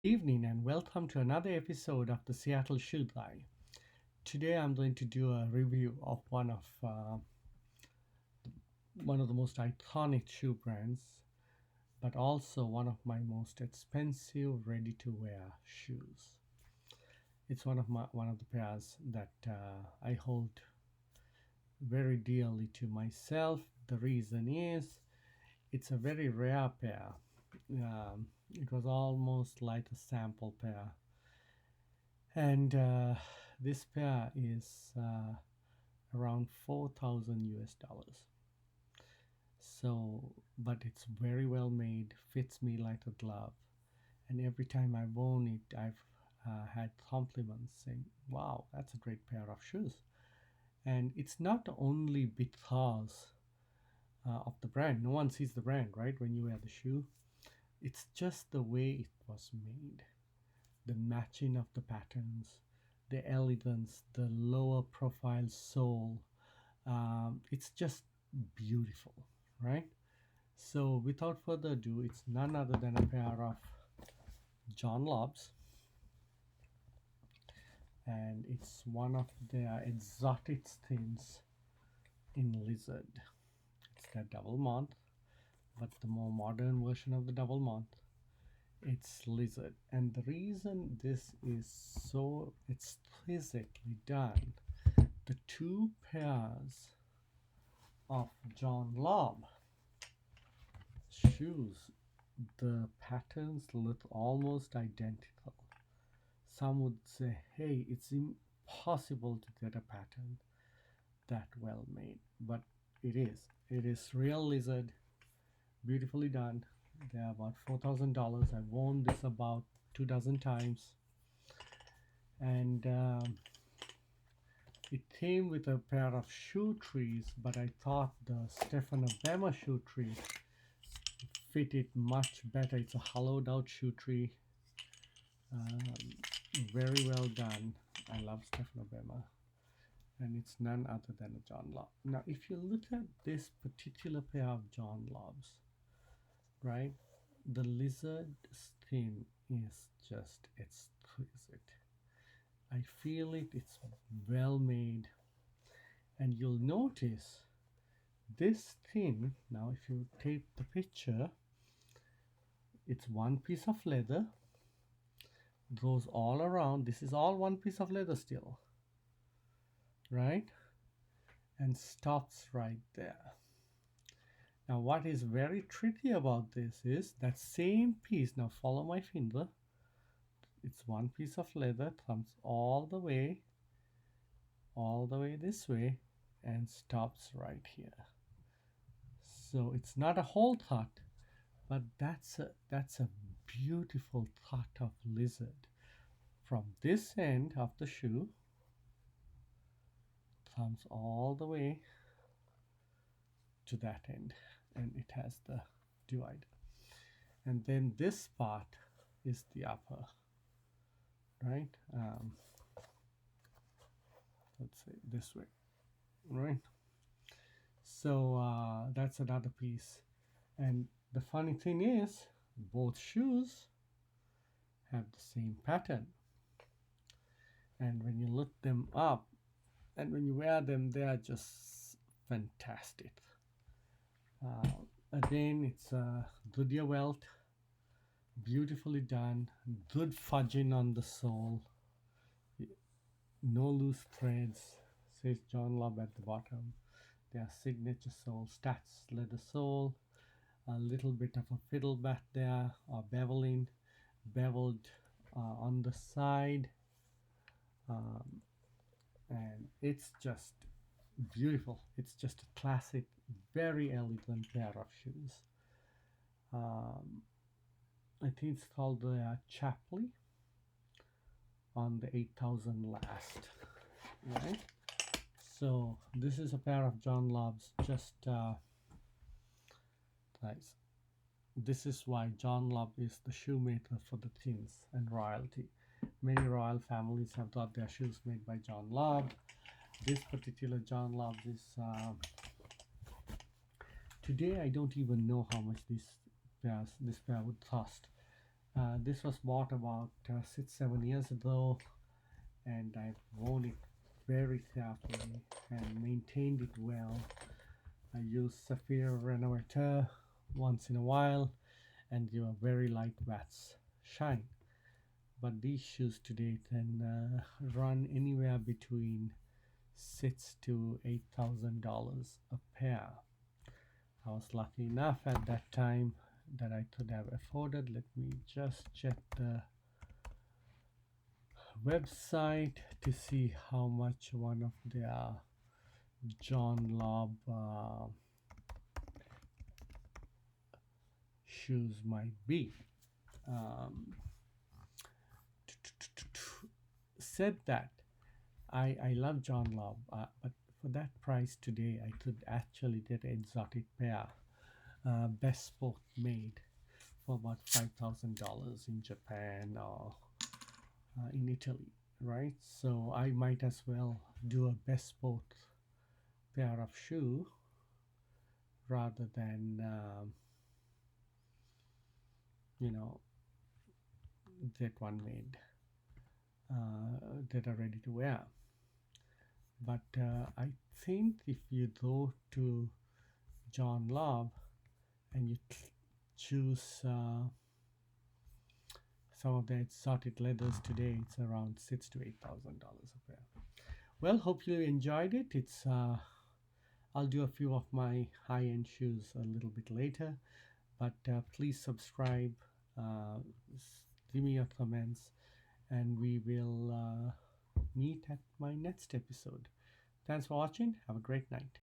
Evening and welcome to another episode of the Seattle Shoe Guy. Today I'm going to do a review of one of the most iconic shoe brands, but also one of my most expensive ready-to-wear shoes. It's one of the pairs that I hold very dearly to myself. The reason is it's a very rare pair. It was almost like a sample pair. And this pair is around 4,000 US dollars. So, but it's very well made, fits me like a glove. And every time I've worn it, I've had compliments saying, wow, that's a great pair of shoes. And it's not only because of the brand. No one sees the brand, right, when you wear the shoe. It's just the way it was made, the matching of the patterns, the elegance, the lower profile sole. It's just beautiful, right? So, without further ado, it's none other than a pair of John Lobb's, and it's one of their exotic themes in lizard. It's their double mount, but the more modern version of the double mount. It's lizard, and the reason this is so exquisitely done, the two pairs of John Lobb shoes, the patterns look almost identical. Some would say, hey, it's impossible to get a pattern that well made, but it is. It is real lizard, beautifully done. They're about $4,000. I've worn this about 2 dozen times, and it came with a pair of shoe trees, but I thought the Stefano Bema shoe tree fit it much better. It's a hollowed out shoe tree, um, very well done. I love Stefano Bema, and it's none other than a John Lobb. Now, if you look at this particular pair of John Lobb's, right, the lizard skin is just exquisite. I feel it, it's well made, and you'll notice this thin. Now if you take the picture, it's one piece of leather, goes all around. This is all one piece of leather still, right? And stops right there. Now what is very tricky about this is that same piece, now follow my finger, it's one piece of leather, comes all the way this way, and stops right here. So it's not a whole cut, but that's a beautiful cut of lizard. From this end of the shoe comes all the way to that end, and it has the divider. And then this part is the upper, right? Let's say this way, right? So that's another piece. And the funny thing is, both shoes have the same pattern. And when you look them up and when you wear them, they are just fantastic. Again, it's a Goodyear welt, beautifully done, good fudging on the sole, no loose threads, says John Lobb at the bottom. Their signature sole, Stats leather sole, a little bit of a fiddle back there, or beveled on the side, and it's just beautiful. It's just a classic, very elegant pair of shoes. I think it's called the Chapley on the 8,000 last, right? So this is a pair of John Lobb's. Just guys, this is why John Lobb is the shoemaker for the kings and royalty. Many royal families have got their shoes made by John Lobb. This particular John Lobb is today I don't even know how much this pair would cost. This was bought about 6 7 years ago, and I've worn it very carefully and maintained it well. I use Sapphire Renovator once in a while and give a very light watts shine. But these shoes today can run anywhere between $6 to $8,000 a pair. I was lucky enough at that time that I could have afforded. Let me just check the website to see how much one of their John Lobb shoes might be. Um, said that I love John Lobb, but for that price today, I could actually get an exotic pair, best sport made, for about $5,000 in Japan or in Italy, right? So I might as well do a best sport pair of shoe rather than you know get one made that are ready to wear. But I think if you go to John Lobb and you choose some of the exotic leathers today, it's around $6,000 to $8,000 a pair. Well, hope you enjoyed it. It's I'll do a few of my high-end shoes a little bit later, but please subscribe, uh, give me your comments, and we will meet at my next episode. Thanks for watching. Have a great night.